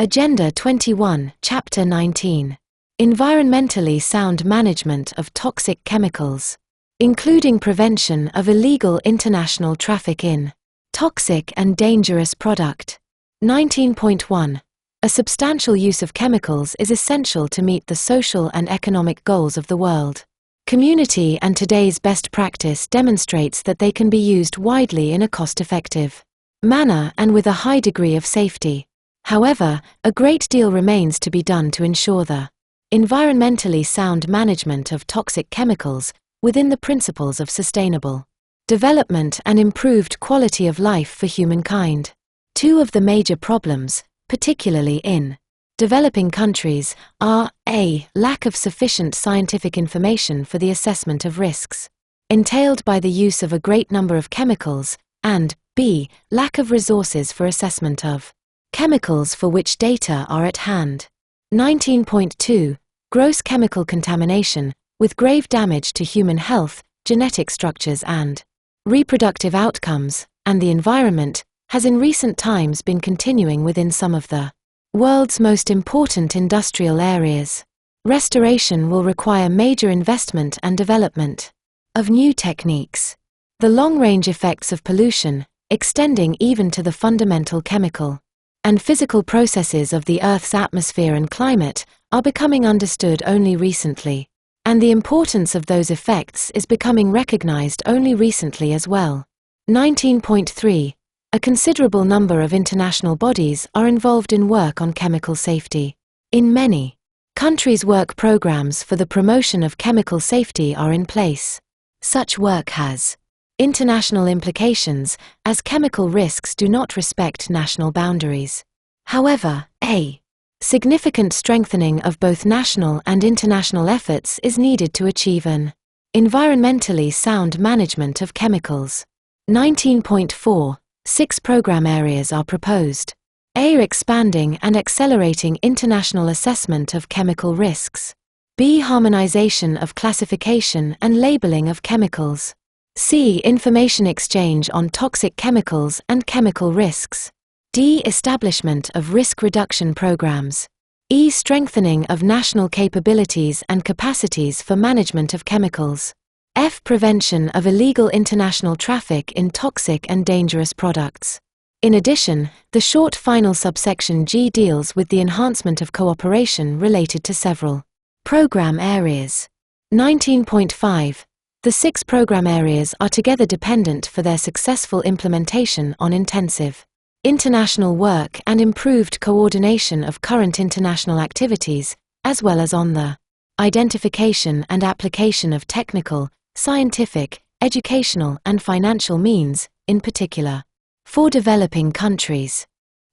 Agenda 21, Chapter 19. Environmentally sound management of toxic chemicals, including prevention of illegal international traffic in toxic and dangerous product. 19.1. A substantial use of chemicals is essential to meet the social and economic goals of the world community, and today's best practice demonstrates that they can be used widely in a cost-effective manner and with a high degree of safety. However, a great deal remains to be done to ensure the environmentally sound management of toxic chemicals within the principles of sustainable development and improved quality of life for humankind. Two of the major problems, particularly in developing countries, are a. Lack of sufficient scientific information for the assessment of risks entailed by the use of a great number of chemicals, and b. Lack of resources for assessment of chemicals for which data are at hand. 19.2. Gross chemical contamination, with grave damage to human health, genetic structures and reproductive outcomes, and the environment, has in recent times been continuing within some of the world's most important industrial areas. Restoration will require major investment and development of new techniques. The long-range effects of pollution, extending even to the fundamental chemical and physical processes of the Earth's atmosphere and climate, are becoming understood only recently, and the importance of those effects is becoming recognized only recently as well. 19.3. A considerable number of international bodies are involved in work on chemical safety. In many countries, work programs for the promotion of chemical safety are in place. Such work has international implications, as chemical risks do not respect national boundaries. However, a significant strengthening of both national and international efforts is needed to achieve an environmentally sound management of chemicals. 19.4. 6 program areas are proposed. A. Expanding and accelerating international assessment of chemical risks. B. Harmonization of classification and labeling of chemicals. C. Information exchange on toxic chemicals and chemical risks. D. Establishment of risk reduction programs. E. Strengthening of national capabilities and capacities for management of chemicals. F. Prevention of illegal international traffic in toxic and dangerous products. In addition, the short final subsection G deals with the enhancement of cooperation related to several program areas. 19.5. The 6 program areas are together dependent for their successful implementation on intensive international work and improved coordination of current international activities, as well as on the identification and application of technical, scientific, educational, and financial means, in particular, for developing countries.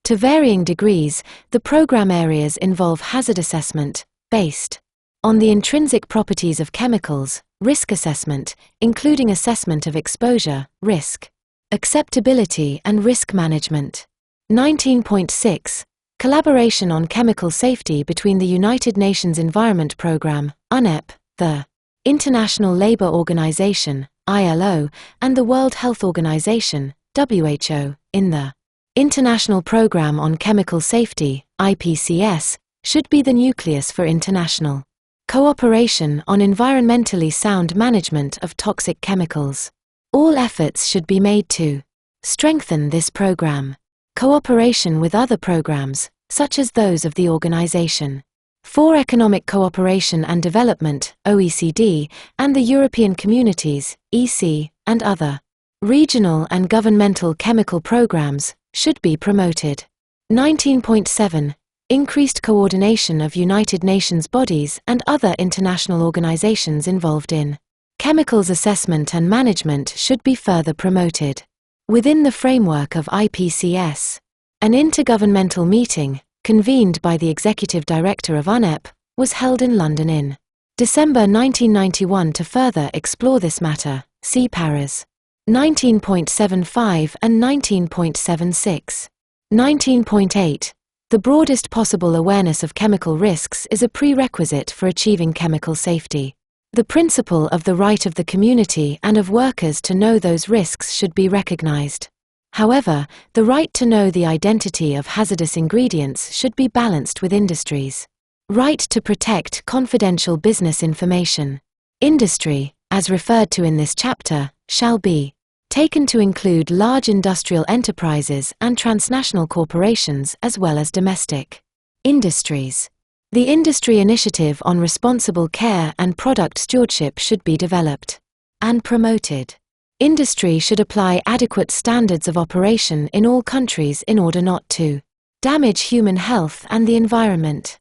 To varying degrees, the program areas involve hazard assessment, based on the intrinsic properties of chemicals, risk assessment, including assessment of exposure, risk, acceptability, and risk management. 19.6. Collaboration on chemical safety between the United Nations Environment Programme, UNEP, the International Labour Organization, ILO, and the World Health Organization, WHO, in the International Programme on Chemical Safety, IPCS, should be the nucleus for international cooperation on environmentally sound management of toxic chemicals. All efforts should be made to strengthen this program. Cooperation with other programs, such as those of the Organization for Economic Cooperation and Development, OECD, and the European Communities, EC, and other regional and governmental chemical programs, should be promoted. 19.7. Increased coordination of United Nations bodies and other international organizations involved in chemicals assessment and management should be further promoted. Within the framework of IPCS, an intergovernmental meeting, convened by the Executive Director of UNEP, was held in London in December 1991 to further explore this matter. See Paras. 19.75 and 19.76. 19.8. The broadest possible awareness of chemical risks is a prerequisite for achieving chemical safety. The principle of the right of the community and of workers to know those risks should be recognized. However, the right to know the identity of hazardous ingredients should be balanced with industry's right to protect confidential business information. Industry, as referred to in this chapter, shall be taken to include large industrial enterprises and transnational corporations as well as domestic industries. The Industry Initiative on Responsible Care and Product Stewardship should be developed and promoted. Industry should apply adequate standards of operation in all countries in order not to damage human health and the environment.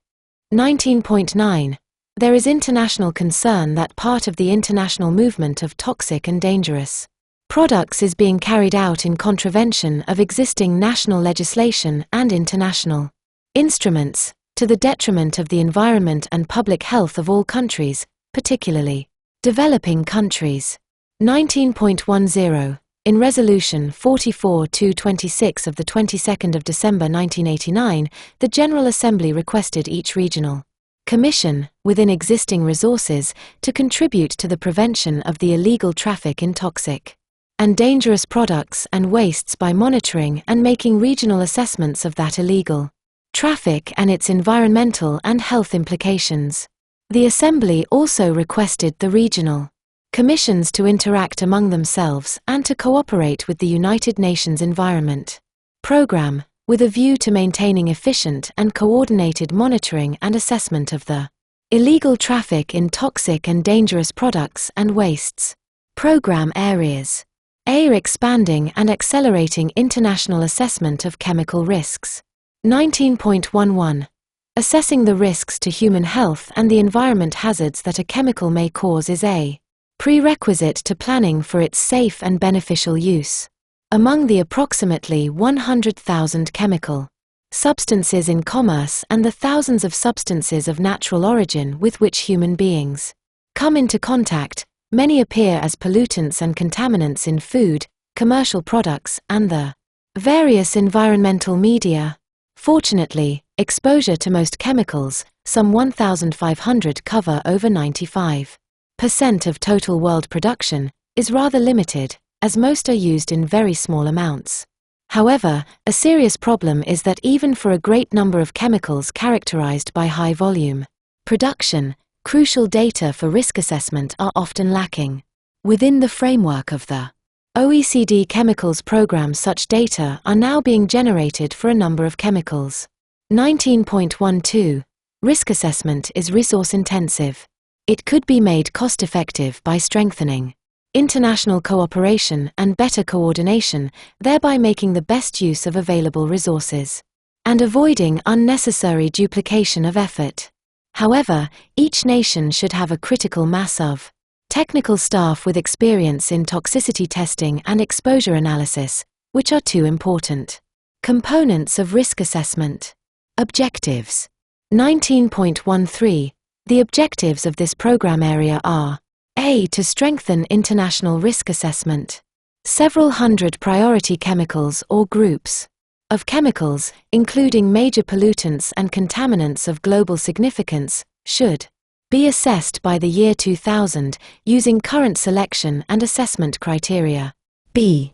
19.9. There is international concern that part of the international movement of toxic and dangerous products is being carried out in contravention of existing national legislation and international instruments, to the detriment of the environment and public health of all countries, particularly developing countries. 19.10. In Resolution 44-226 of the 22nd of December 1989, the General Assembly requested each regional commission, within existing resources, to contribute to the prevention of the illegal traffic in toxic and dangerous products and wastes by monitoring and making regional assessments of that illegal traffic and its environmental and health implications. The Assembly also requested the regional commissions to interact among themselves and to cooperate with the United Nations Environment Programme, with a view to maintaining efficient and coordinated monitoring and assessment of the illegal traffic in toxic and dangerous products and wastes. Program areas. A. Expanding and accelerating international assessment of chemical risks. 19.11. Assessing the risks to human health and the environment hazards that a chemical may cause is a prerequisite to planning for its safe and beneficial use. Among the approximately 100,000 chemical substances in commerce and the thousands of substances of natural origin with which human beings come into contact, many appear as pollutants and contaminants in food, commercial products, and the various environmental media. Fortunately, exposure to most chemicals, some 1,500 cover over 95% of total world production, is rather limited, as most are used in very small amounts. However, a serious problem is that even for a great number of chemicals characterized by high volume production, crucial data for risk assessment are often lacking. Within the framework of the OECD Chemicals Program, such data are now being generated for a number of chemicals. 19.12. Risk assessment is resource-intensive. It could be made cost-effective by strengthening international cooperation and better coordination, thereby making the best use of available resources and avoiding unnecessary duplication of effort. However, each nation should have a critical mass of technical staff with experience in toxicity testing and exposure analysis, which are two important components of risk assessment. Objectives. 19.13. The objectives of this program area are: A. To strengthen international risk assessment. Several hundred priority chemicals or groups of chemicals, including major pollutants and contaminants of global significance, should be assessed by the year 2000 using current selection and assessment criteria. B.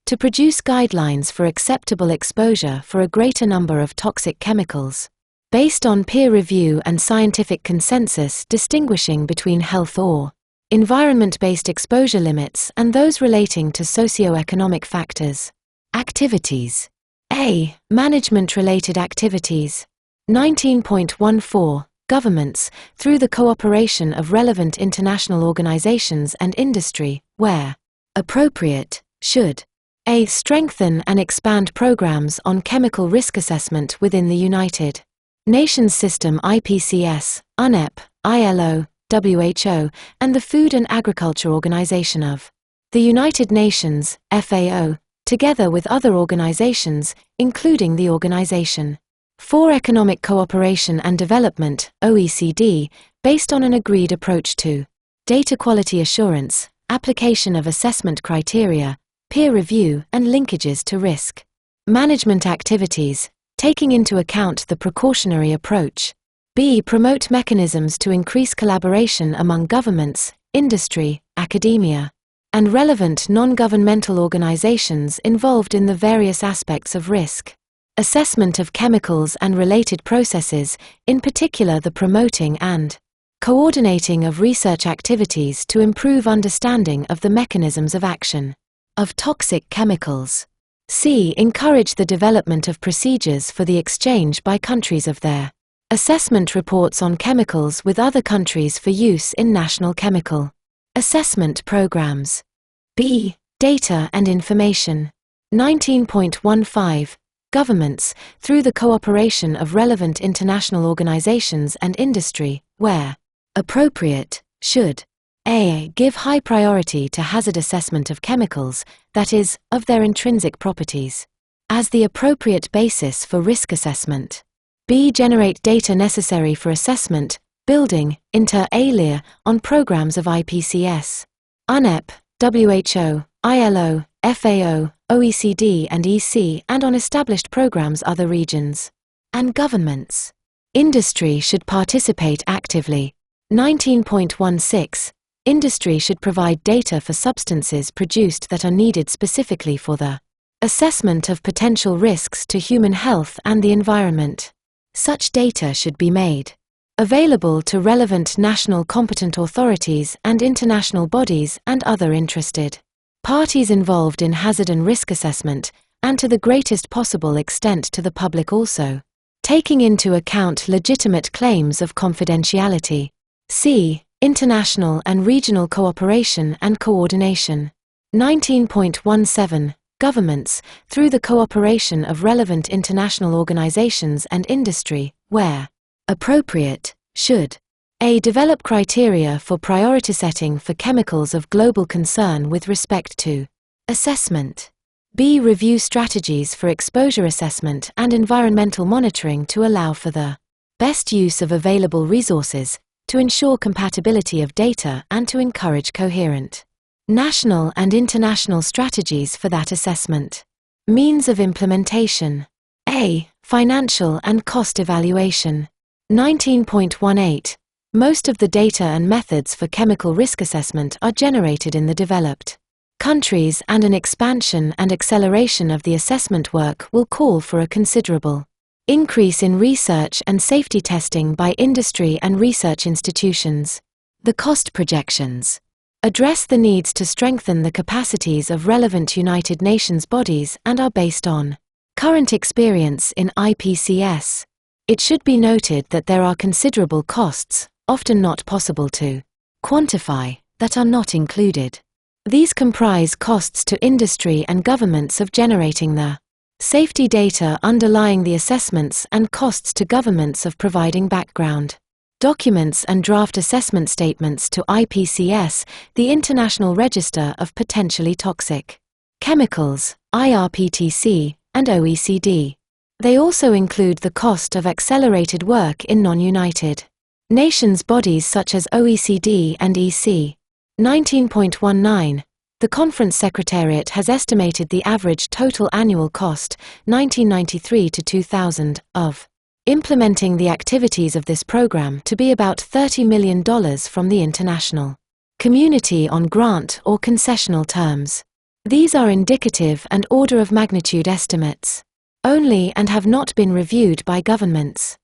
To produce guidelines for acceptable exposure for a greater number of toxic chemicals, based on peer review and scientific consensus, distinguishing between health or environment-based exposure limits and those relating to socio-economic factors. Activities. A. Management-related activities. 19.14. Governments, through the cooperation of relevant international organizations and industry, where appropriate, should: A. Strengthen and expand programs on chemical risk assessment within the United Nations System, IPCS, UNEP, ILO, WHO, and the Food and Agriculture Organization of the United Nations, FAO, together with other organizations, including the Organization for Economic Cooperation and Development, OECD, based on an agreed approach to data quality assurance, application of assessment criteria, peer review, and linkages to risk management activities, taking into account the precautionary approach. B. Promote mechanisms to increase collaboration among governments, industry, academia, and relevant non-governmental organizations involved in the various aspects of risk assessment of chemicals and related processes, in particular the promoting and coordinating of research activities to improve understanding of the mechanisms of action of toxic chemicals. C. Encourage the development of procedures for the exchange by countries of their assessment reports on chemicals with other countries for use in national chemical assessment programs. B. Data and information. 19.15. Governments, through the cooperation of relevant international organizations and industry, where appropriate, should a. Give high priority to hazard assessment of chemicals, that is, of their intrinsic properties, as the appropriate basis for risk assessment. B. Generate data necessary for assessment, building, inter alia, on programs of IPCS, UNEP, WHO, ILO, FAO, OECD and EC, and on established programs other regions and governments. Industry should participate actively. 19.16. Industry should provide data for substances produced that are needed specifically for the assessment of potential risks to human health and the environment. Such data should be made available to relevant national competent authorities and international bodies and other interested parties involved in hazard and risk assessment, and to the greatest possible extent to the public also, taking into account legitimate claims of confidentiality. C. International and regional cooperation and coordination. 19.17. Governments, through the cooperation of relevant international organizations and industry, where appropriate, should a. Develop criteria for priority setting for chemicals of global concern with respect to assessment. B. Review strategies for exposure assessment and environmental monitoring to allow for the best use of available resources, to ensure compatibility of data and to encourage coherent national and international strategies for that assessment. Means of implementation. A. Financial and cost evaluation. 19.18. Most of the data and methods for chemical risk assessment are generated in the developed countries, and an expansion and acceleration of the assessment work will call for a considerable increase in research and safety testing by industry and research institutions. The cost projections address the needs to strengthen the capacities of relevant United Nations bodies and are based on current experience in IPCS. It should be noted that there are considerable costs, often not possible to quantify, that are not included. These comprise costs to industry and governments of generating the safety data underlying the assessments and costs to governments of providing background documents and draft assessment statements to IPCS, the International Register of Potentially Toxic Chemicals, IRPTC, and OECD. They also include the cost of accelerated work in non-United Nations bodies such as OECD and EC. 19.19. The Conference Secretariat has estimated the average total annual cost, 1993 to 2000, of implementing the activities of this program to be about $30 million from the international community on grant or concessional terms. These are indicative and order of magnitude estimates only and have not been reviewed by governments.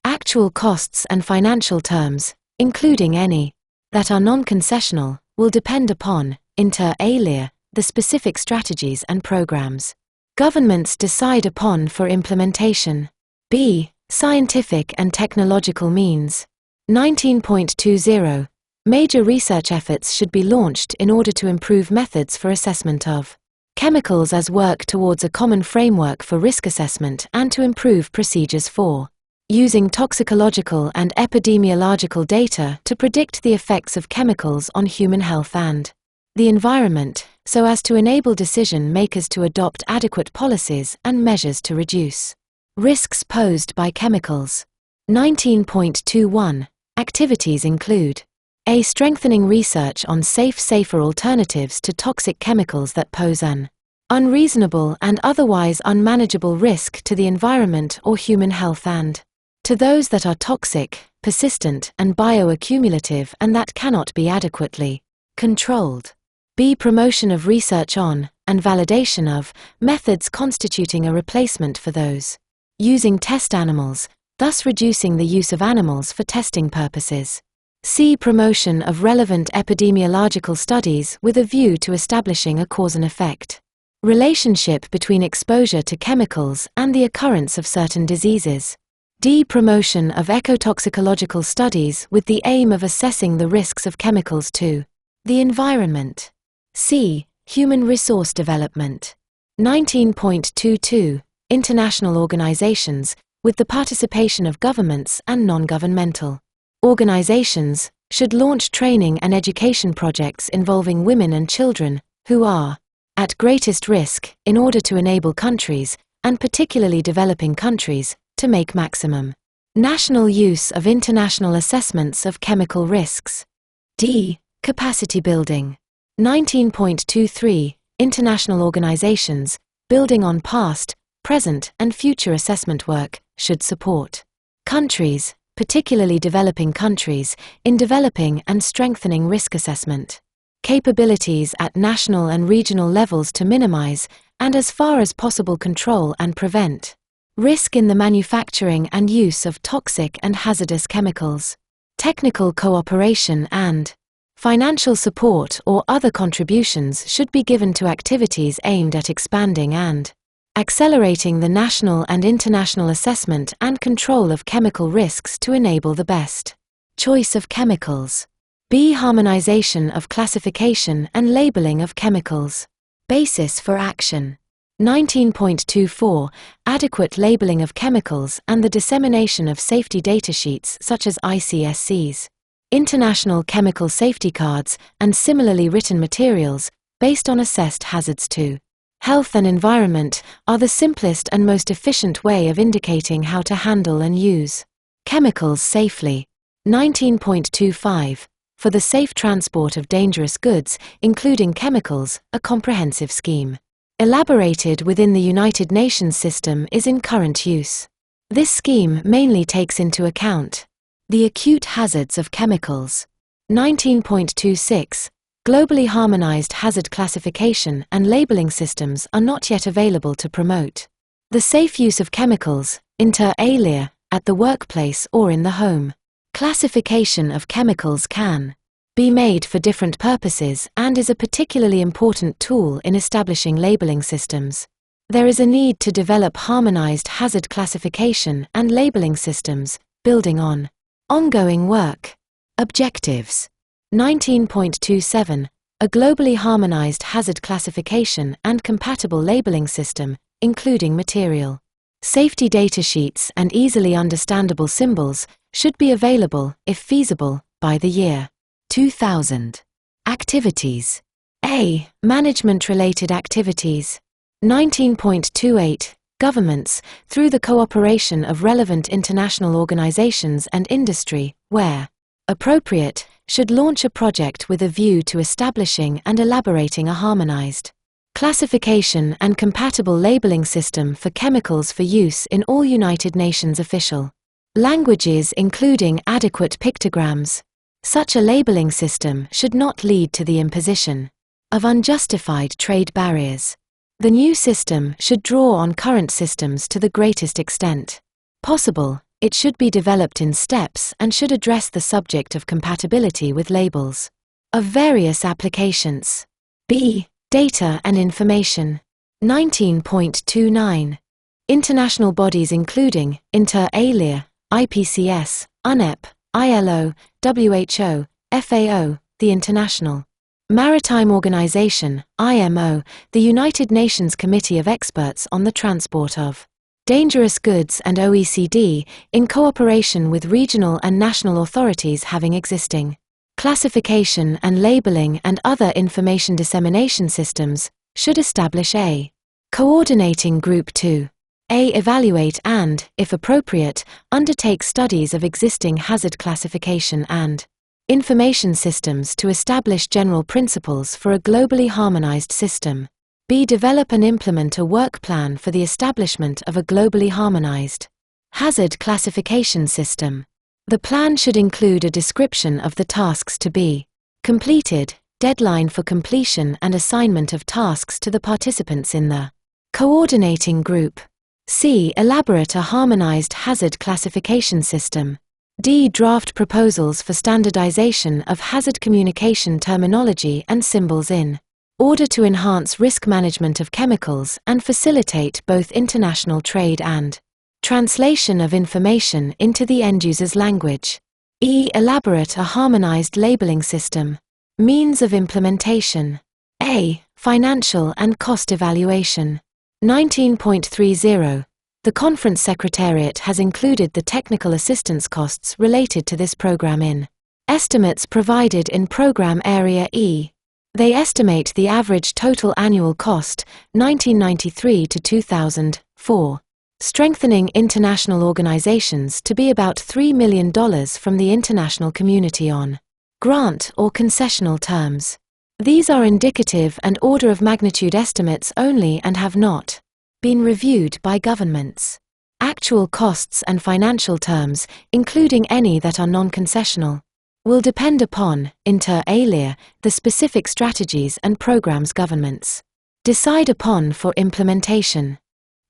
Actual costs and financial terms, including any that are non-concessional, will depend upon, inter alia, the specific strategies and programs governments decide upon for implementation. B. Scientific and technological means. 19.20. Major research efforts should be launched in order to improve methods for assessment of chemicals as work towards a common framework for risk assessment and to improve procedures for using toxicological and epidemiological data to predict the effects of chemicals on human health and the environment, so as to enable decision makers to adopt adequate policies and measures to reduce risks posed by chemicals. 19.21. Activities include a. Strengthening research on safer alternatives to toxic chemicals that pose an unreasonable and otherwise unmanageable risk to the environment or human health and to those that are toxic, persistent and bioaccumulative and that cannot be adequately controlled. B. Promotion of research on, and validation of, methods constituting a replacement for those using test animals, thus reducing the use of animals for testing purposes. C. Promotion of relevant epidemiological studies with a view to establishing a cause and effect relationship between exposure to chemicals and the occurrence of certain diseases. D. Promotion of ecotoxicological studies with the aim of assessing the risks of chemicals to the environment. C. Human resource development. 19.22. International organizations, with the participation of governments and non-governmental organizations, should launch training and education projects involving women and children, who are at greatest risk, in order to enable countries, and particularly developing countries, to make maximum national use of international assessments of chemical risks. D. Capacity building. 19.23. International organizations, building on past, present, and future assessment work, should support countries, particularly developing countries, in developing and strengthening risk assessment capabilities at national and regional levels to minimize, and as far as possible control and prevent, risk in the manufacturing and use of toxic and hazardous chemicals. Technical cooperation and financial support or other contributions should be given to activities aimed at expanding and accelerating the national and international assessment and control of chemical risks to enable the best choice of chemicals. B. Harmonization of classification and labeling of chemicals. Basis for action. 19.24. Adequate labeling of chemicals and the dissemination of safety datasheets such as ICSCs, International Chemical Safety Cards, and similarly written materials, based on assessed hazards to health and environment, are the simplest and most efficient way of indicating how to handle and use chemicals safely. 19.25. For the safe transport of dangerous goods, including chemicals, a comprehensive scheme elaborated within the United Nations system is in current use. This scheme mainly takes into account the acute hazards of chemicals. 19.26. Globally harmonized hazard classification and labeling systems are not yet available to promote the safe use of chemicals, inter alia, at the workplace or in the home. Classification of chemicals can be made for different purposes and is a particularly important tool in establishing labeling systems. There is a need to develop harmonized hazard classification and labeling systems, building on ongoing work. Objectives. 19.27. A globally harmonized hazard classification and compatible labeling system, including material safety datasheets and easily understandable symbols, should be available, if feasible, by the year 2000. Activities. A. Management-related activities. 19.28. Governments, through the cooperation of relevant international organizations and industry, where appropriate, should launch a project with a view to establishing and elaborating a harmonized classification and compatible labeling system for chemicals for use in all United Nations official languages, including adequate pictograms. Such a labeling system should not lead to the imposition of unjustified trade barriers. The new system should draw on current systems to the greatest extent possible. It should be developed in steps and should address the subject of compatibility with labels of various applications. B. Data and information. 19.29. International bodies including, inter alia, IPCS, UNEP, ILO, WHO, FAO, the International Maritime Organization, IMO, the United Nations Committee of Experts on the Transport of Dangerous Goods, and OECD, in cooperation with regional and national authorities having existing classification and labeling and other information dissemination systems, should establish a coordinating group to a. Evaluate and, if appropriate, undertake studies of existing hazard classification and information systems to establish general principles for a globally harmonized system. B. Develop and implement a work plan for the establishment of a globally harmonized hazard classification system. The plan should include a description of the tasks to be completed, deadline for completion and assignment of tasks to the participants in the coordinating group. C. Elaborate a harmonized hazard classification system. D. Draft proposals for standardization of hazard communication terminology and symbols in order to enhance risk management of chemicals and facilitate both international trade and translation of information into the end-user's language. E. Elaborate a harmonized labeling system. Means of implementation. A. Financial and cost evaluation. 19.30. The Conference Secretariat has included the technical assistance costs related to this program in estimates provided in Program Area E. They estimate the average total annual cost, 1993 to 2004, strengthening international organizations to be about $3 million from the international community on grant or concessional terms. These are indicative and order of magnitude estimates only and have not been reviewed by governments. Actual costs and financial terms, including any that are non-concessional, will depend upon, inter alia, the specific strategies and programs governments decide upon for implementation.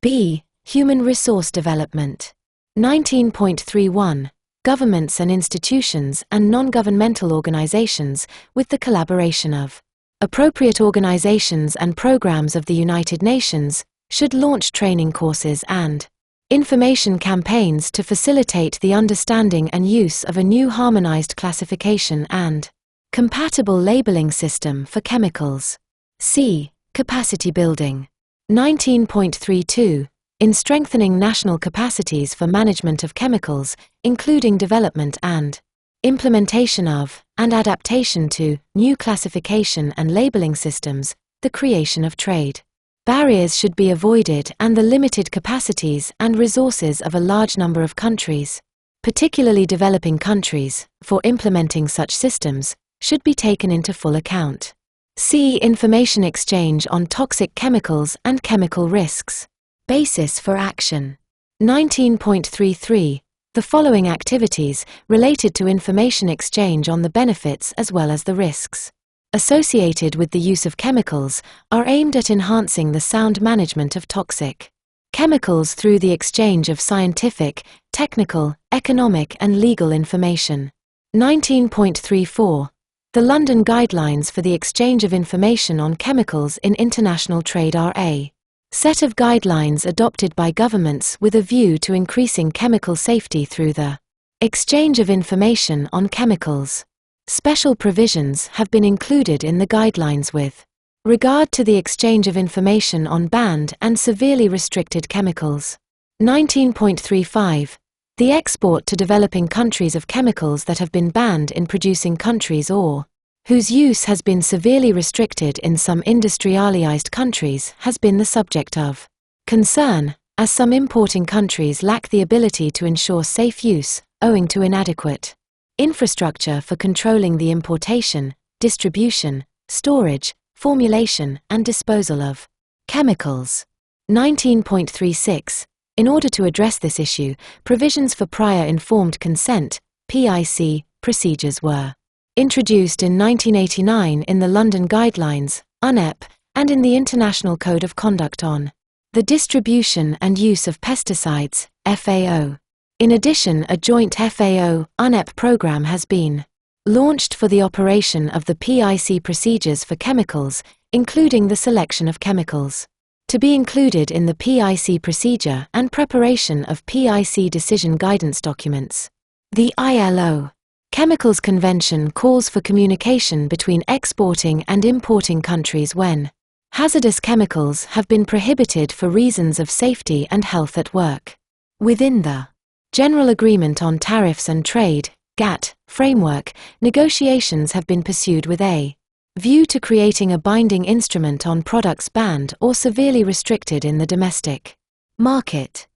B. Human resource development. 19.31. Governments and institutions and non-governmental organizations, with the collaboration of appropriate organizations and programs of the United Nations, should launch training courses and information campaigns to facilitate the understanding and use of a new harmonized classification and compatible labeling system for chemicals. C. Capacity building. 19.32. In strengthening national capacities for management of chemicals, including development and implementation of, and adaptation to, new classification and labeling systems, the creation of trade barriers should be avoided and the limited capacities and resources of a large number of countries, particularly developing countries, for implementing such systems, should be taken into full account. C. Information exchange on toxic chemicals and chemical risks. Basis for action. 19.33. The following activities, related to information exchange on the benefits as well as the risks associated with the use of chemicals, are aimed at enhancing the sound management of toxic chemicals through the exchange of scientific, technical, economic and legal information. 19.34. The London Guidelines for the Exchange of Information on Chemicals in International Trade are a set of guidelines adopted by governments with a view to increasing chemical safety through the exchange of information on chemicals. Special provisions have been included in the guidelines with regard to the exchange of information on banned and severely restricted chemicals. 19.35. The export to developing countries of chemicals that have been banned in producing countries or whose use has been severely restricted in some industrialized countries has been the subject of concern, as some importing countries lack the ability to ensure safe use, owing to inadequate infrastructure for controlling the importation, distribution, storage, formulation, and disposal of chemicals. 19.36. In order to address this issue, provisions for prior informed consent (PIC) procedures were introduced in 1989 in the London Guidelines (UNEP) and in the International Code of Conduct on the Distribution and Use of Pesticides (FAO). In addition, a joint FAO-UNEP program has been launched for the operation of the PIC procedures for chemicals, including the selection of chemicals to be included in the PIC procedure and preparation of PIC decision guidance documents. The ILO Chemicals Convention calls for communication between exporting and importing countries when hazardous chemicals have been prohibited for reasons of safety and health at work. Within the General Agreement on Tariffs and Trade (GATT) framework, negotiations have been pursued with a view to creating a binding instrument on products banned or severely restricted in the domestic market.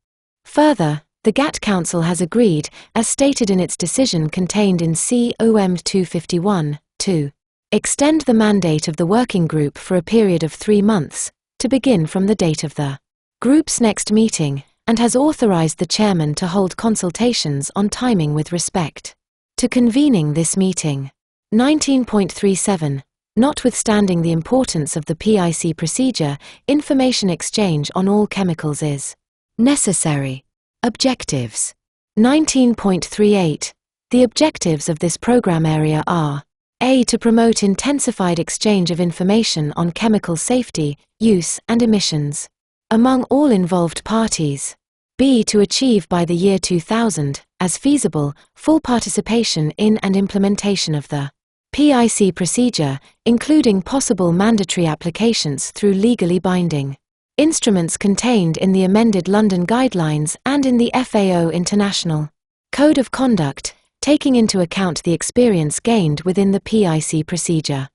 Further, the GATT Council has agreed, as stated in its decision contained in COM 251, to extend the mandate of the working group for a period of 3 months, to begin from the date of the group's next meeting, and has authorized the chairman to hold consultations on timing with respect to convening this meeting. 19.37. Notwithstanding the importance of the PIC procedure, information exchange on all chemicals is necessary. Objectives. 19.38. The objectives of this program area are: A. To promote intensified exchange of information on chemical safety, use, and emissions among all involved parties. B. To achieve by the year 2000, as feasible, full participation in and implementation of the PIC procedure, including possible mandatory applications through legally binding instruments contained in the amended London Guidelines and in the FAO International Code of Conduct, taking into account the experience gained within the PIC procedure.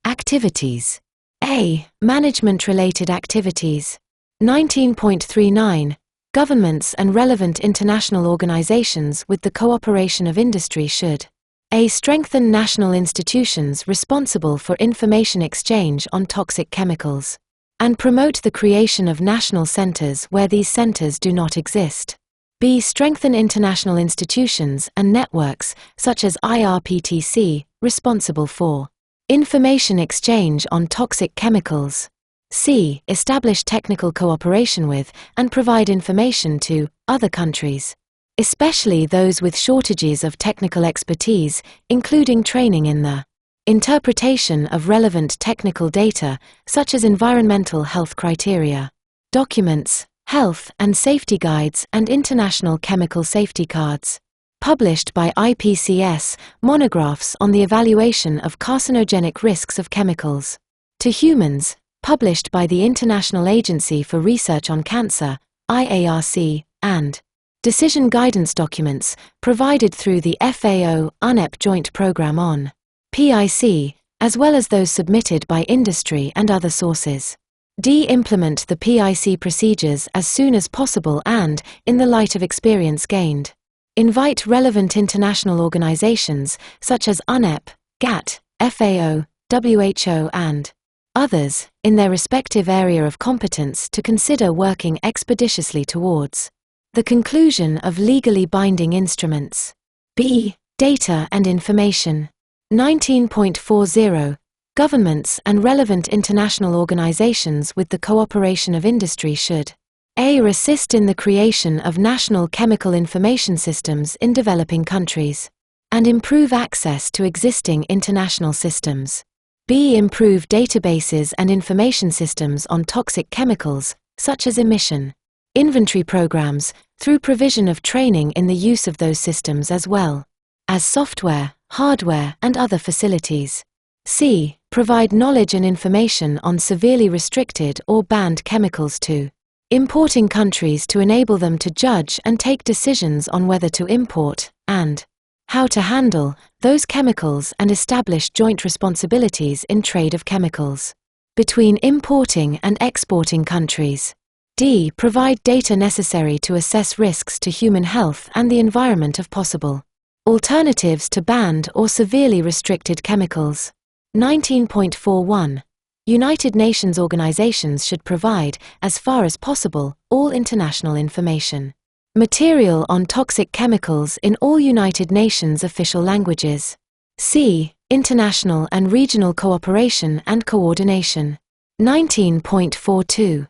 Activities. A. Management-related activities. 19.39. Governments and relevant international organizations with the cooperation of industry should: A. Strengthen national institutions responsible for information exchange on toxic chemicals, and promote the creation of national centers where these centers do not exist. B. Strengthen international institutions and networks, such as IRPTC, responsible for information exchange on toxic chemicals. C. Establish technical cooperation with, and provide information to, other countries, especially those with shortages of technical expertise, including training in the interpretation of relevant technical data, such as environmental health criteria, documents, health and safety guides, and international chemical safety cards. Published by IPCS, monographs on the evaluation of carcinogenic risks of chemicals to humans, published by the International Agency for Research on Cancer, IARC, and decision guidance documents provided through the FAO-UNEP Joint Program on PIC, as well as those submitted by industry and other sources. D. Implement the PIC procedures as soon as possible and, in the light of experience gained, invite relevant international organizations such as UNEP, GATT, FAO, WHO and others, in their respective area of competence to consider working expeditiously towards the conclusion of legally binding instruments. B. Data and information. 19.40. Governments and relevant international organizations with the cooperation of industry should: A. Assist in the creation of national chemical information systems in developing countries, and improve access to existing international systems. B. Improve databases and information systems on toxic chemicals, such as emission inventory programs, through provision of training in the use of those systems as well as software, hardware, and other facilities. C. Provide knowledge and information on severely restricted or banned chemicals to importing countries to enable them to judge and take decisions on whether to import, and how to handle, those chemicals, and establish joint responsibilities in trade of chemicals between importing and exporting countries. D. Provide data necessary to assess risks to human health and the environment of possible alternatives to banned or severely restricted chemicals. 19.41. United Nations organizations should provide, as far as possible, all international information material on toxic chemicals in all United Nations official languages. C. International and regional cooperation and coordination. 19.42.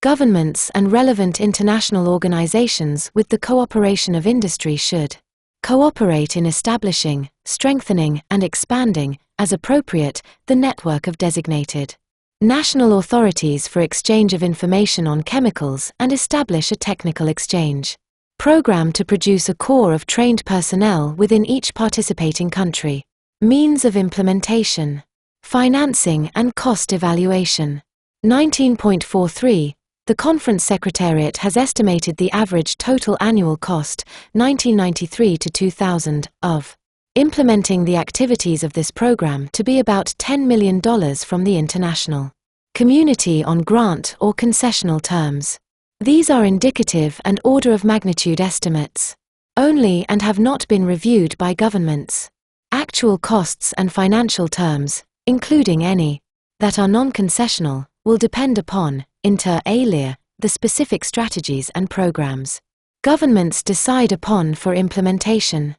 Governments and relevant international organizations with the cooperation of industry should cooperate in establishing, strengthening, and expanding, as appropriate, the network of designated national authorities for exchange of information on chemicals and establish a technical exchange program to produce a core of trained personnel within each participating country. Means of implementation. Financing and cost evaluation. 19.43. The Conference Secretariat has estimated the average total annual cost, 1993 to 2000, of implementing the activities of this program to be about $10 million from the international community on grant or concessional terms. These are indicative and order of magnitude estimates only and have not been reviewed by governments. Actual costs and financial terms, including any that are non-concessional, will depend upon, inter alia, the specific strategies and programs governments decide upon for implementation.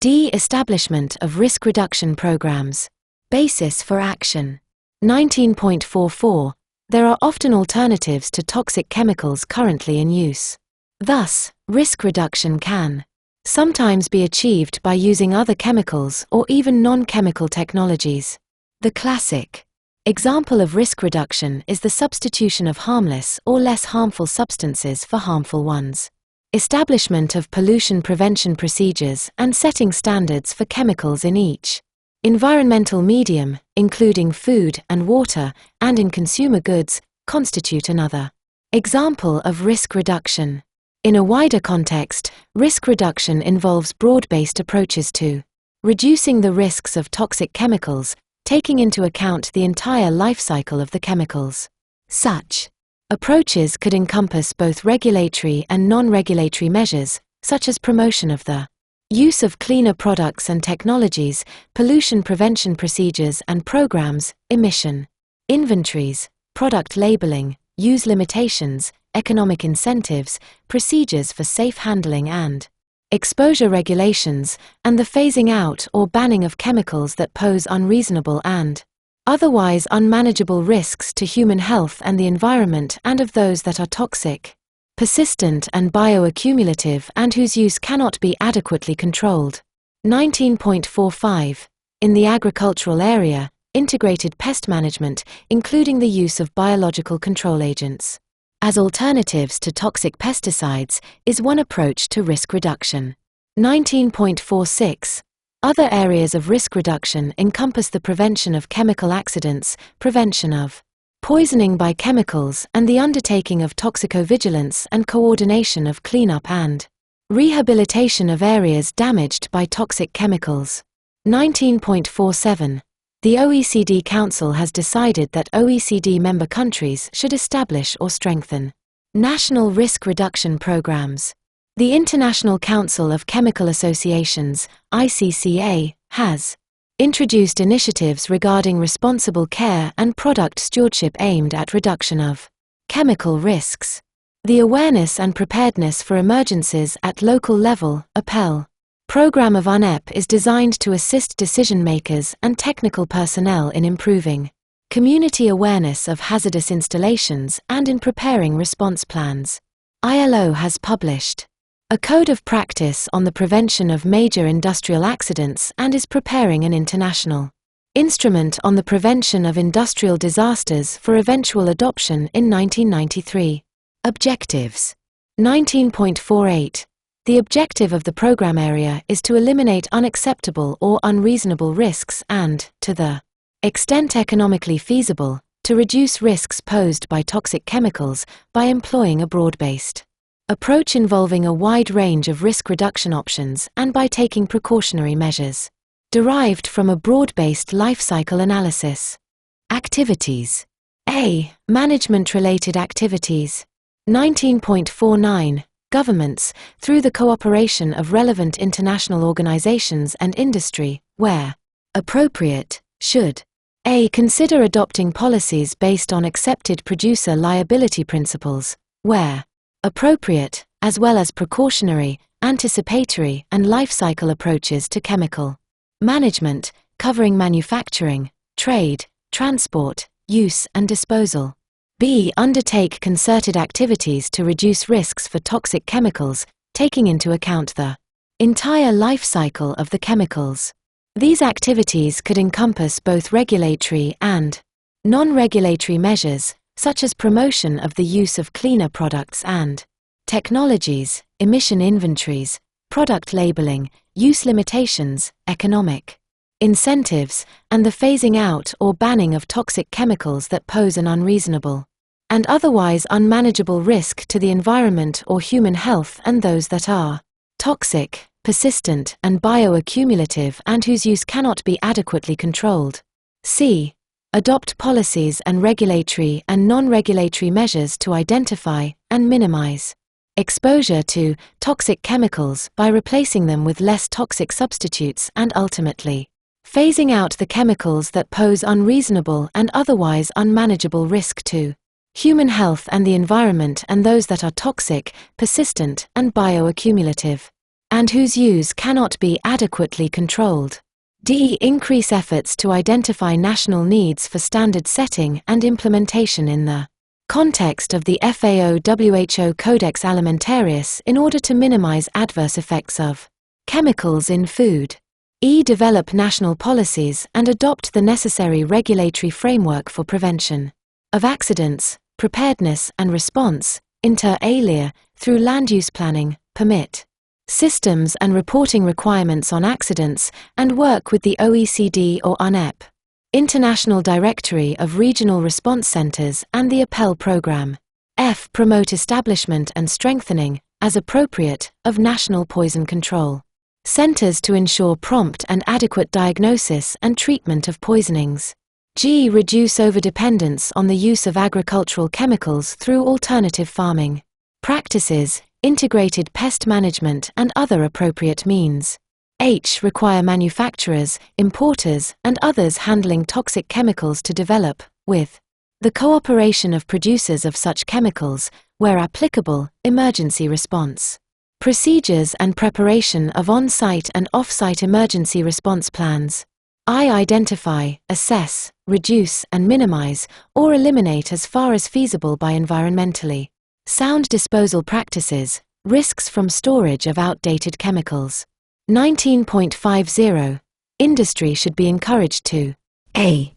D. Establishment of risk reduction programs. Basis for action. 19.44. There are often alternatives to toxic chemicals currently in use. Thus, risk reduction can sometimes be achieved by using other chemicals or even non-chemical technologies. The classic example of risk reduction is the substitution of harmless or less harmful substances for harmful ones. Establishment of pollution prevention procedures and setting standards for chemicals in each environmental medium, including food and water, and in consumer goods, constitute another example of risk reduction. In a wider context, risk reduction involves broad-based approaches to reducing the risks of toxic chemicals, taking into account the entire life cycle of the chemicals. Such approaches could encompass both regulatory and non-regulatory measures, such as promotion of the use of cleaner products and technologies, pollution prevention procedures and programs, emission inventories, product labeling, use limitations, economic incentives, procedures for safe handling and exposure regulations, and the phasing out or banning of chemicals that pose unreasonable and otherwise unmanageable risks to human health and the environment, and of those that are toxic, persistent and bioaccumulative and whose use cannot be adequately controlled. 19.45. In the agricultural area, integrated pest management, including the use of biological control agents as alternatives to toxic pesticides, is one approach to risk reduction. 19.46. Other areas of risk reduction encompass the prevention of chemical accidents, prevention of poisoning by chemicals, and the undertaking of toxicovigilance and coordination of cleanup and rehabilitation of areas damaged by toxic chemicals. 19.47. The OECD Council has decided that OECD member countries should establish or strengthen national risk reduction programs. The International Council of Chemical Associations, ICCA, has introduced initiatives regarding responsible care and product stewardship aimed at reduction of chemical risks. The Awareness and Preparedness for Emergencies at Local Level, APEL, program of UNEP is designed to assist decision-makers and technical personnel in improving community awareness of hazardous installations and in preparing response plans. ILO has published a code of practice on the prevention of major industrial accidents and is preparing an international instrument on the prevention of industrial disasters for eventual adoption in 1993. Objectives. 19.48. The objective of the program area is to eliminate unacceptable or unreasonable risks and, to the extent economically feasible, to reduce risks posed by toxic chemicals by employing a broad-based approach involving a wide range of risk reduction options and by taking precautionary measures derived from a broad-based life cycle analysis. Activities. A. Management-related activities. 19.49. Governments, through the cooperation of relevant international organizations and industry, where appropriate, should a. Consider adopting policies based on accepted producer liability principles, where appropriate, as well as precautionary, anticipatory, and life cycle approaches to chemical management, covering manufacturing, trade, transport, use, and disposal. B. Undertake concerted activities to reduce risks for toxic chemicals, taking into account the entire life cycle of the chemicals. These activities could encompass both regulatory and non-regulatory measures, such as promotion of the use of cleaner products and technologies, emission inventories, product labeling, use limitations, economic incentives, and the phasing out or banning of toxic chemicals that pose an unreasonable and otherwise unmanageable risk to the environment or human health, and those that are toxic, persistent, and bioaccumulative and whose use cannot be adequately controlled. C. Adopt policies and regulatory and non-regulatory measures to identify and minimize exposure to toxic chemicals by replacing them with less toxic substitutes and ultimately phasing out the chemicals that pose unreasonable and otherwise unmanageable risk to human health and the environment, and those that are toxic, persistent, and bioaccumulative, and whose use cannot be adequately controlled. D. Increase efforts to identify national needs for standard setting and implementation in the context of the FAO/WHO Codex Alimentarius in order to minimize adverse effects of chemicals in food. E. Develop national policies and adopt the necessary regulatory framework for prevention of accidents, preparedness and response, inter alia, through land use planning, permit systems and reporting requirements on accidents, and work with the OECD or UNEP, International Directory of Regional Response Centers, and the APPEL program. F. Promote establishment and strengthening, as appropriate, of national poison control centers to ensure prompt and adequate diagnosis and treatment of poisonings. G. Reduce overdependence on the use of agricultural chemicals through alternative farming practices, integrated pest management and other appropriate means. H. Require manufacturers, importers, and others handling toxic chemicals to develop, with the cooperation of producers of such chemicals, where applicable, emergency response procedures and preparation of on-site and off-site emergency response plans. I. Identify, assess, reduce and minimize, or eliminate as far as feasible by environmentally sound disposal practices, risks from storage of outdated chemicals. 19.50. Industry should be encouraged to A.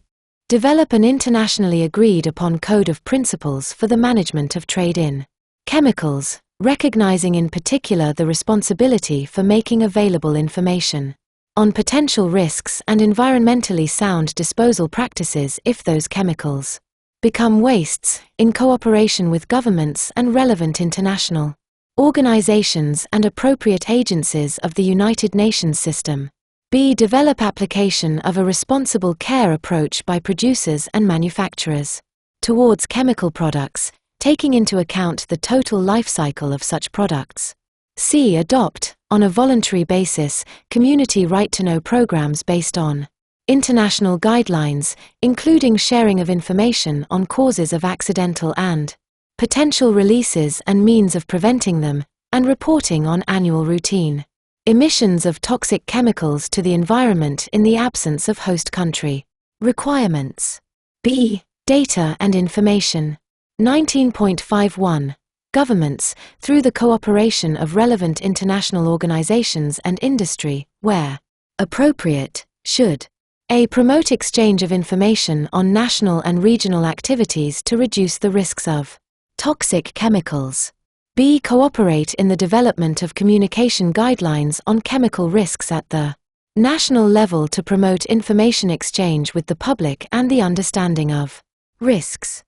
Develop an internationally agreed upon code of principles for the management of trade in chemicals, recognizing in particular the responsibility for making available information on potential risks and environmentally sound disposal practices if those chemicals become wastes, in cooperation with governments and relevant international organizations and appropriate agencies of the United Nations system. B. Develop application of a responsible care approach by producers and manufacturers towards chemical products, taking into account the total life cycle of such products. C. Adopt, on a voluntary basis, community right-to-know programs based on international guidelines, including sharing of information on causes of accidental and potential releases and means of preventing them, and reporting on annual routine emissions of toxic chemicals to the environment in the absence of host country requirements. B. Data and information. 19.51. Governments, through the cooperation of relevant international organizations and industry, where appropriate, should A. Promote exchange of information on national and regional activities to reduce the risks of toxic chemicals. B. Cooperate in the development of communication guidelines on chemical risks at the national level to promote information exchange with the public and the understanding of risks.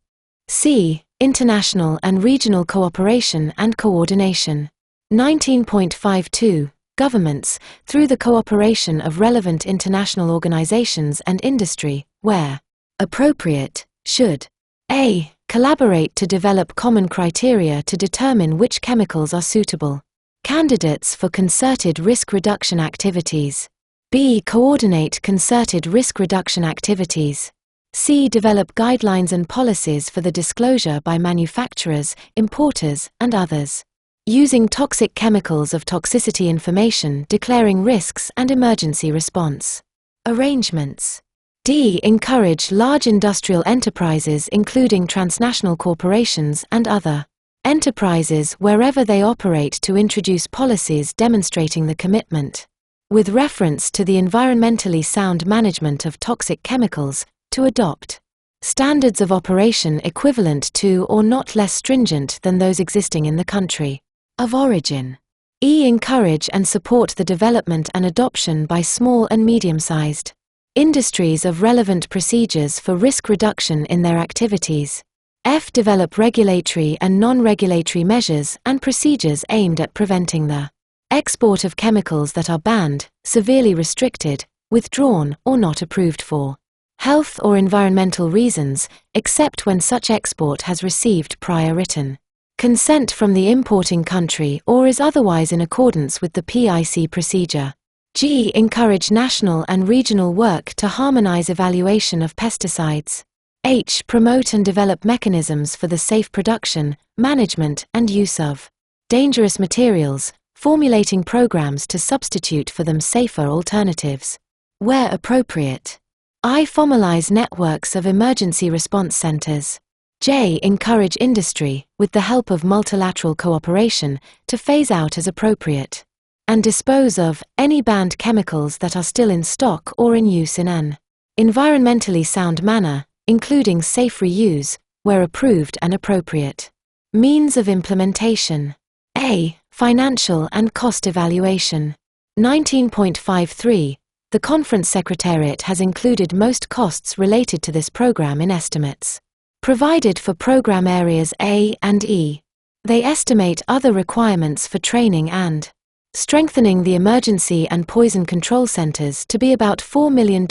C. International and regional cooperation and coordination. 19.52. Governments, through the cooperation of relevant international organizations and industry, where appropriate, should A. Collaborate to develop common criteria to determine which chemicals are suitable candidates for concerted risk reduction activities. B. Coordinate concerted risk reduction activities. C. Develop guidelines and policies for the disclosure by manufacturers, importers, and others using toxic chemicals of toxicity information declaring risks and emergency response arrangements. D. Encourage large industrial enterprises including transnational corporations and other enterprises wherever they operate to introduce policies demonstrating the commitment, with reference to the environmentally sound management of toxic chemicals, to adopt standards of operation equivalent to or not less stringent than those existing in the country of origin. E. Encourage and support the development and adoption by small and medium-sized industries of relevant procedures for risk reduction in their activities. F. Develop regulatory and non-regulatory measures and procedures aimed at preventing the export of chemicals that are banned, severely restricted, withdrawn, or not approved for health or environmental reasons, except when such export has received prior written consent from the importing country or is otherwise in accordance with the PIC procedure. G. Encourage national and regional work to harmonize evaluation of pesticides. H. Promote and develop mechanisms for the safe production, management, and use of dangerous materials, formulating programs to substitute for them safer alternatives. where appropriate. I. Formalize networks of emergency response centers. J. Encourage industry, with the help of multilateral cooperation, to phase out as appropriate and dispose of any banned chemicals that are still in stock or in use in an environmentally sound manner, including safe reuse, where approved and appropriate. Means of implementation. A. Financial and cost evaluation. 19.53. The Conference Secretariat has included most costs related to this program in estimates provided for program areas A and E. They estimate other requirements for training and strengthening the emergency and poison control centers to be about $4 million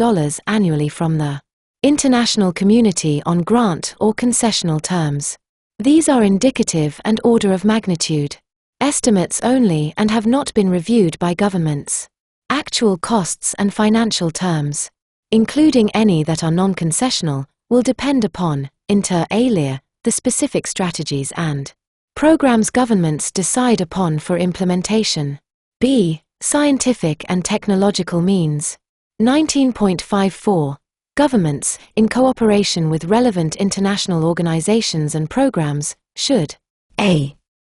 annually from the international community on grant or concessional terms. These are indicative and order of magnitude estimates only and have not been reviewed by governments. Actual costs and financial terms, including any that are non-concessional, will depend upon, inter alia, the specific strategies and programs governments decide upon for implementation. B. Scientific and technological means. 19.54. Governments, in cooperation with relevant international organizations and programs, should A.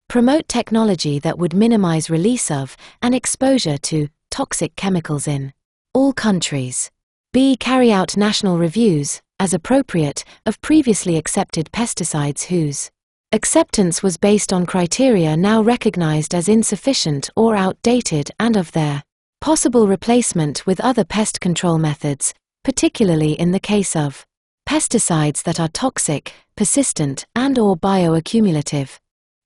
Promote technology that would minimize release of and exposure to toxic chemicals in all countries. B. Carry out national reviews, as appropriate, of previously accepted pesticides whose acceptance was based on criteria now recognized as insufficient or outdated and of their possible replacement with other pest control methods, particularly in the case of pesticides that are toxic, persistent, and/or bioaccumulative.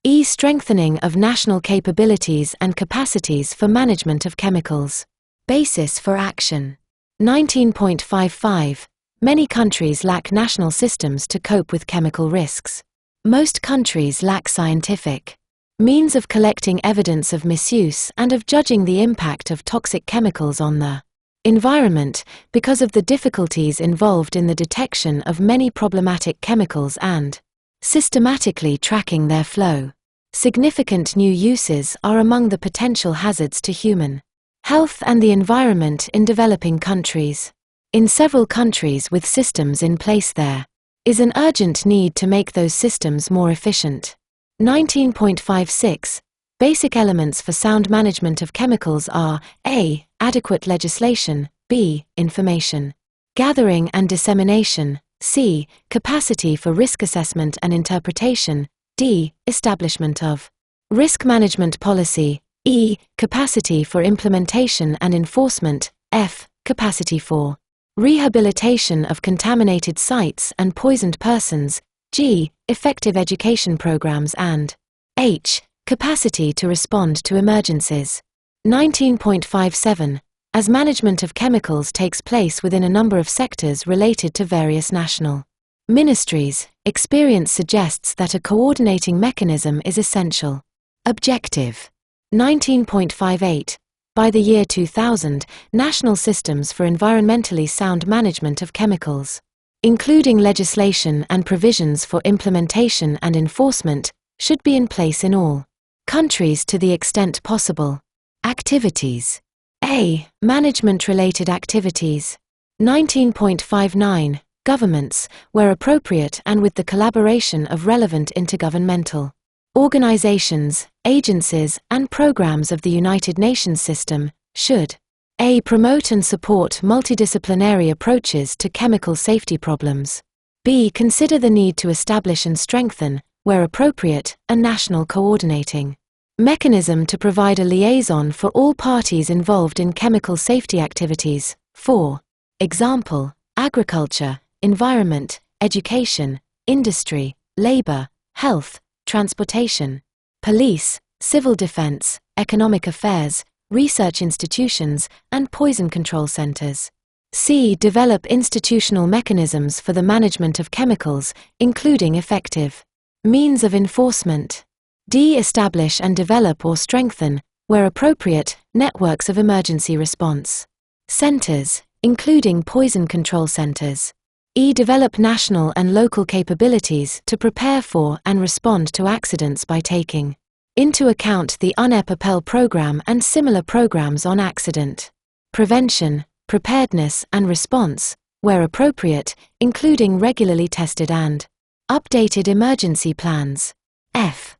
E. Strengthening of national capabilities and capacities for management of chemicals. Basis for action. 19.55. Many countries lack national systems to cope with chemical risks. Most countries lack scientific means of collecting evidence of misuse and of judging the impact of toxic chemicals on the environment because of the difficulties involved in the detection of many problematic chemicals and systematically tracking their flow. Significant new uses are among the potential hazards to human health and the environment in developing countries. In several countries with systems in place, there is an urgent need to make those systems more efficient. 19.56. Basic elements for sound management of chemicals are A. Adequate legislation, B. Information gathering and dissemination, C. Capacity for risk assessment and interpretation, D. Establishment of risk management policy, E. Capacity for implementation and enforcement, F. Capacity for rehabilitation of contaminated sites and poisoned persons, G. Effective education programs and H. Capacity to respond to emergencies. 19.57. As management of chemicals takes place within a number of sectors related to various national ministries, experience suggests that a coordinating mechanism is essential. Objective. 19.58. By the year 2000, national systems for environmentally sound management of chemicals, including legislation and provisions for implementation and enforcement, should be in place in all countries to the extent possible. Activities. A. Management-related activities. 19.59. Governments, where appropriate and with the collaboration of relevant intergovernmental organizations, agencies, and programs of the United Nations system, should A. Promote and support multidisciplinary approaches to chemical safety problems. B. Consider the need to establish and strengthen, where appropriate, a national coordinating mechanism to provide a liaison for all parties involved in chemical safety activities. 4. Example: agriculture, environment, education, industry, labor, health, transportation, police, civil defense, economic affairs, research institutions, and poison control centers. C. Develop institutional mechanisms for the management of chemicals, including effective means of enforcement. D. Establish and develop or strengthen, where appropriate, networks of emergency response centers, including poison control centers. E. Develop national and local capabilities to prepare for and respond to accidents by taking into account the UNEP Appel program and similar programs on accident prevention. preparedness and response, where appropriate, including regularly tested and updated emergency plans. F.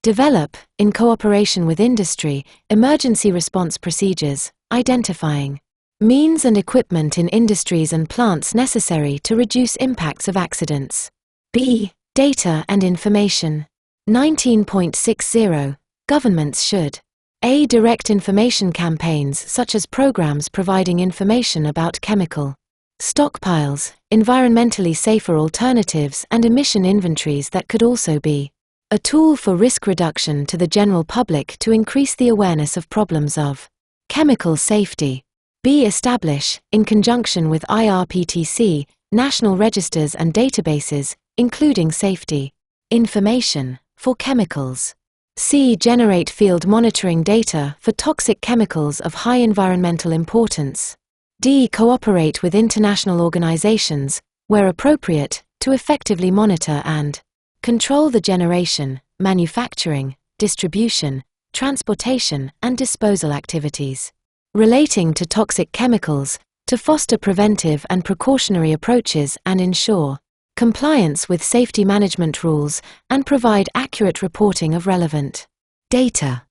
Develop, in cooperation with industry, emergency response procedures, identifying means and equipment in industries and plants necessary to reduce impacts of accidents. B. Data and information. 19.60. Governments should A. Direct information campaigns such as programs providing information about chemical stockpiles, environmentally safer alternatives and emission inventories that could also be a tool for risk reduction to the general public to increase the awareness of problems of chemical safety. B. Establish, in conjunction with IRPTC, national registers and databases, including safety information for chemicals. C. Generate field monitoring data for toxic chemicals of high environmental importance. D. Cooperate with international organizations, where appropriate, to effectively monitor and control the generation, manufacturing, distribution, transportation, and disposal activities relating to toxic chemicals, to foster preventive and precautionary approaches and ensure compliance with safety management rules, and provide accurate reporting of relevant data.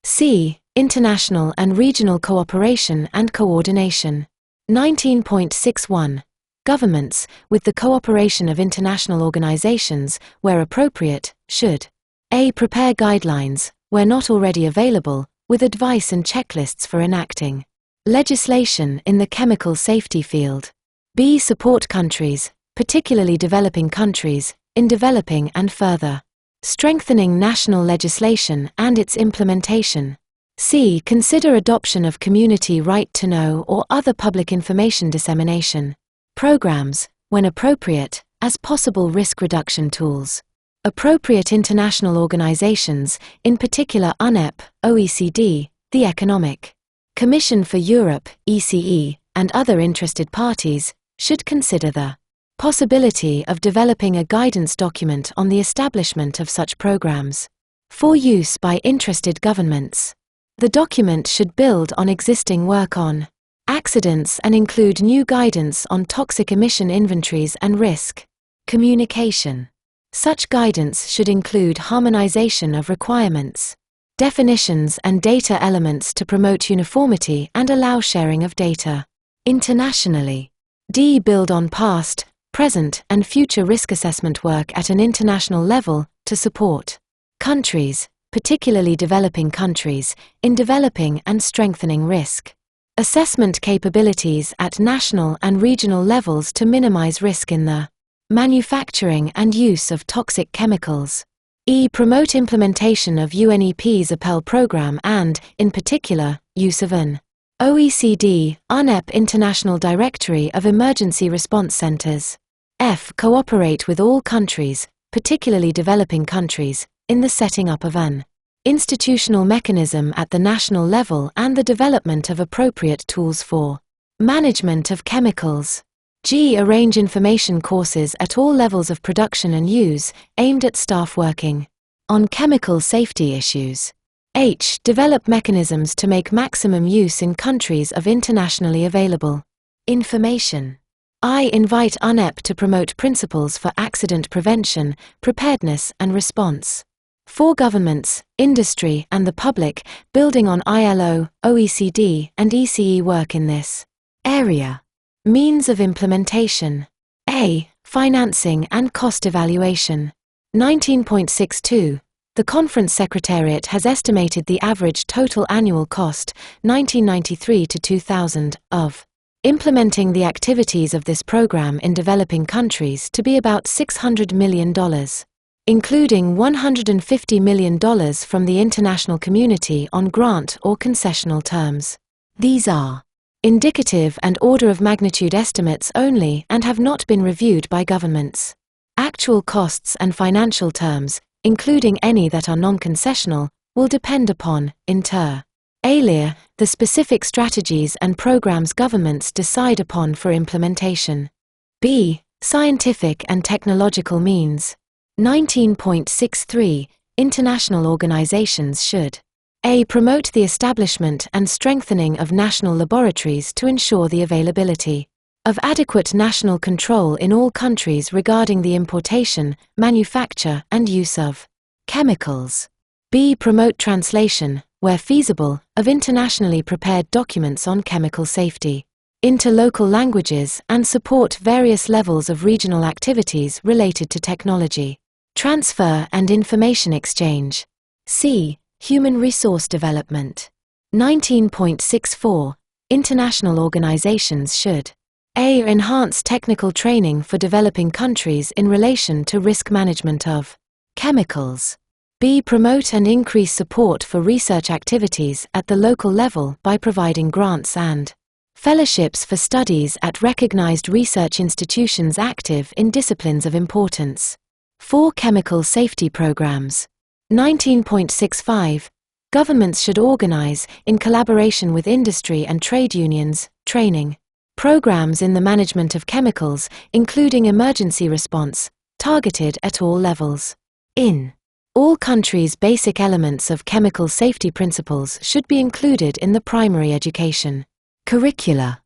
C. International and regional cooperation and coordination. 19.61. Governments, with the cooperation of international organizations, where appropriate, should A. Prepare guidelines, where not already available, with advice and checklists for enacting legislation in the chemical safety field. B. Support countries, particularly developing countries, in developing and further strengthening national legislation and its implementation. C. Consider adoption of community right to know or other public information dissemination programs, when appropriate, as possible risk reduction tools. Appropriate international organizations, in particular UNEP, OECD, the Economic Commission for Europe, ECE, and other interested parties, should consider the possibility of developing a guidance document on the establishment of such programs for use by interested governments. The document should build on existing work on accidents and include new guidance on toxic emission inventories and risk communication. Such guidance should include harmonization of requirements, definitions and data elements to promote uniformity and allow sharing of data internationally. D. Build on past, present and future risk assessment work at an international level to support countries, particularly developing countries, in developing and strengthening risk assessment capabilities at national and regional levels to minimize risk in the manufacturing and use of toxic chemicals. E. Promote implementation of UNEP's APEL program and, in particular, use of an OECD, UNEP International Directory of Emergency Response Centers. F. Cooperate with all countries, particularly developing countries, in the setting up of an institutional mechanism at the national level and the development of appropriate tools for management of chemicals. G. Arrange information courses at all levels of production and use, aimed at staff working on chemical safety issues. H. Develop mechanisms to make maximum use in countries of internationally available information. I. Invite UNEP to promote principles for accident prevention, preparedness and response for governments, industry and the public, building on ILO, OECD and ECE work in this area. Means of implementation. A. Financing and cost evaluation. 19.62. The Conference Secretariat has estimated the average total annual cost, 1993 to 2000, of implementing the activities of this program in developing countries to be about $600 million, including $150 million from the international community on grant or concessional terms. These are indicative and order of magnitude estimates only and have not been reviewed by governments. Actual costs and financial terms, including any that are non-concessional, will depend upon, inter alia, the specific strategies and programs governments decide upon for implementation. B. Scientific and technological means. 19.63. International organizations should A. Promote the establishment and strengthening of national laboratories to ensure the availability of adequate national control in all countries regarding the importation, manufacture, and use of chemicals. B. Promote translation, where feasible, of internationally prepared documents on chemical safety into local languages and support various levels of regional activities related to technology transfer and information exchange. C. Human resource development. 19.64. International organizations should A. Enhance technical training for developing countries in relation to risk management of chemicals. B. Promote and increase support for research activities at the local level by providing grants and fellowships for studies at recognized research institutions active in disciplines of importance. 4. Chemical safety programs. 19.65. Governments should organize, in collaboration with industry and trade unions, training programs in the management of chemicals, including emergency response, targeted at all levels. In all countries, basic elements of chemical safety principles should be included in the primary education curricula.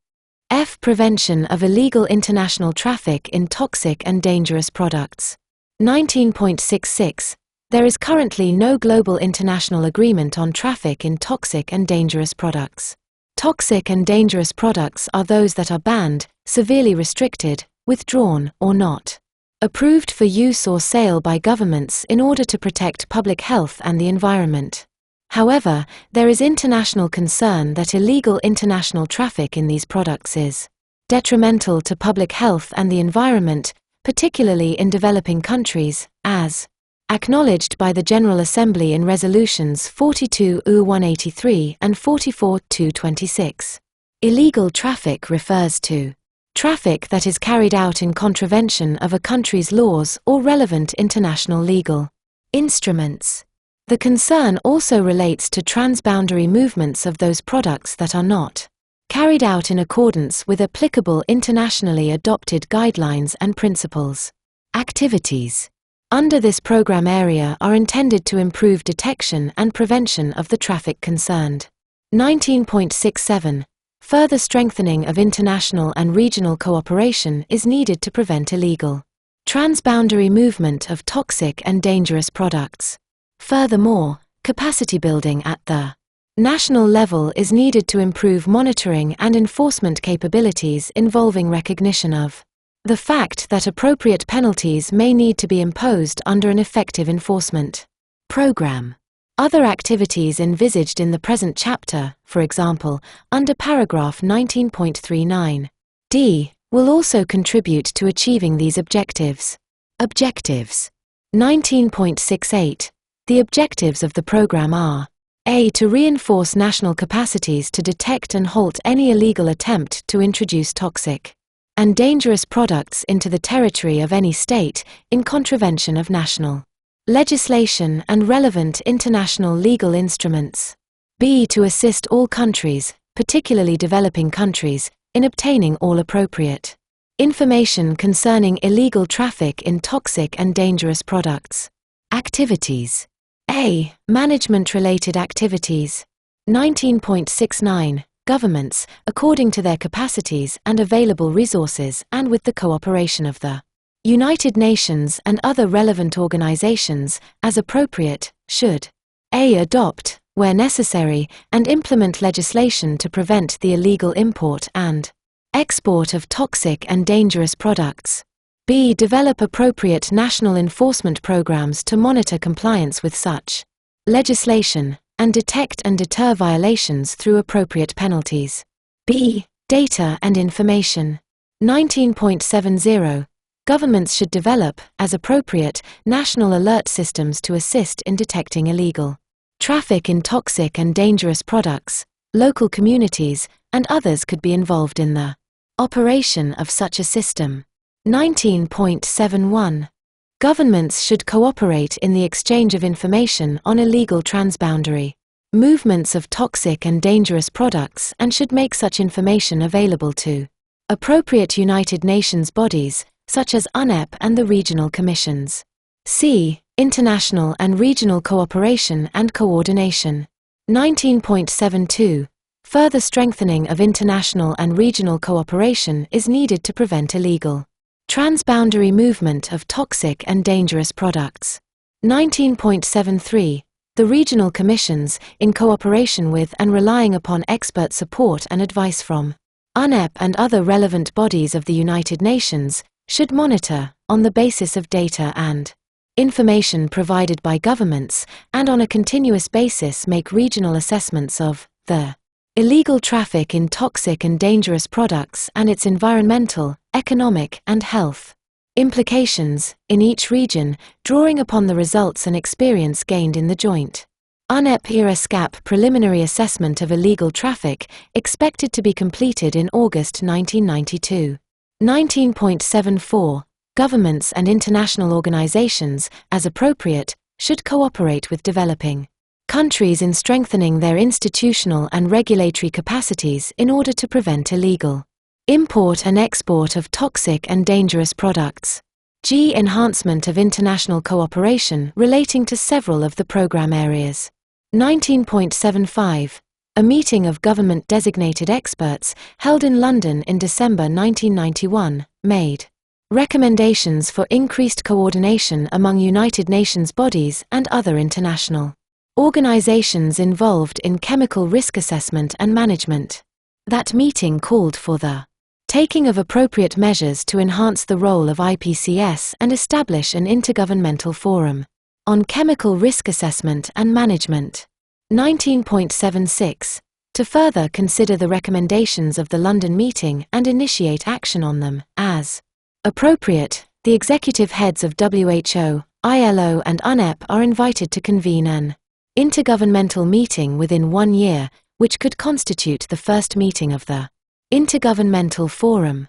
F. Prevention of illegal international traffic in toxic and dangerous products. 19.66. There is currently no global international agreement on traffic in toxic and dangerous products. Toxic and dangerous products are those that are banned, severely restricted, withdrawn, or not approved for use or sale by governments in order to protect public health and the environment. However, there is international concern that illegal international traffic in these products is detrimental to public health and the environment, particularly in developing countries, as acknowledged by the General Assembly in Resolutions 42/183 and 44/226. Illegal traffic refers to traffic that is carried out in contravention of a country's laws or relevant international legal instruments. The concern also relates to transboundary movements of those products that are not carried out in accordance with applicable internationally adopted guidelines and principles. Activities under this program area are intended to improve detection and prevention of the traffic concerned. 19.67. Further strengthening of international and regional cooperation is needed to prevent illegal transboundary movement of toxic and dangerous products. Furthermore, capacity building at the national level is needed to improve monitoring and enforcement capabilities involving recognition of the fact that appropriate penalties may need to be imposed under an effective enforcement program. Other activities envisaged in the present chapter, for example, under paragraph 19.39 d, will also contribute to achieving these objectives. Objectives. 19.68. The objectives of the program are A. To reinforce national capacities to detect and halt any illegal attempt to introduce toxic and dangerous products into the territory of any state, in contravention of national legislation and relevant international legal instruments. B. To assist all countries, particularly developing countries, in obtaining all appropriate information concerning illegal traffic in toxic and dangerous products. Activities. A. Management-related activities. 19.69. Governments, according to their capacities and available resources and with the cooperation of the United Nations and other relevant organizations, as appropriate, should A. Adopt, where necessary, and implement legislation to prevent the illegal import and export of toxic and dangerous products. B. Develop appropriate national enforcement programs to monitor compliance with such legislation, and detect and deter violations through appropriate penalties. B. Data and information. 19.70. Governments should develop, as appropriate, national alert systems to assist in detecting illegal traffic in toxic and dangerous products. Local communities and others could be involved in the operation of such a system. 19.71. Governments should cooperate in the exchange of information on illegal transboundary movements of toxic and dangerous products and should make such information available to appropriate United Nations bodies, such as UNEP and the regional commissions. C. International and regional cooperation and coordination. 19.72. Further strengthening of international and regional cooperation is needed to prevent illegal transboundary movement of toxic and dangerous products. 19.73. The regional commissions, in cooperation with and relying upon expert support and advice from UNEP and other relevant bodies of the United Nations, should monitor, on the basis of data and information provided by governments, and on a continuous basis make regional assessments of the illegal traffic in toxic and dangerous products and its environmental, economic, and health implications in each region, drawing upon the results and experience gained in the joint UNEP-ERA-SCAP preliminary assessment of illegal traffic, expected to be completed in August 1992. 19.74. Governments and international organizations, as appropriate, should cooperate with developing countries in strengthening their institutional and regulatory capacities in order to prevent illegal import and export of toxic and dangerous products. G. Enhancement of international cooperation relating to several of the program areas. 19.75. A meeting of government-designated experts, held in London in December 1991, made recommendations for increased coordination among United Nations bodies and other international organizations involved in chemical risk assessment and management. That meeting called for the taking of appropriate measures to enhance the role of IPCS and establish an intergovernmental forum on chemical risk assessment and management. 19.76. To further consider the recommendations of the London meeting and initiate action on them, as appropriate, the executive heads of WHO, ILO and UNEP are invited to convene an intergovernmental meeting within 1 year, which could constitute the first meeting of the Intergovernmental Forum.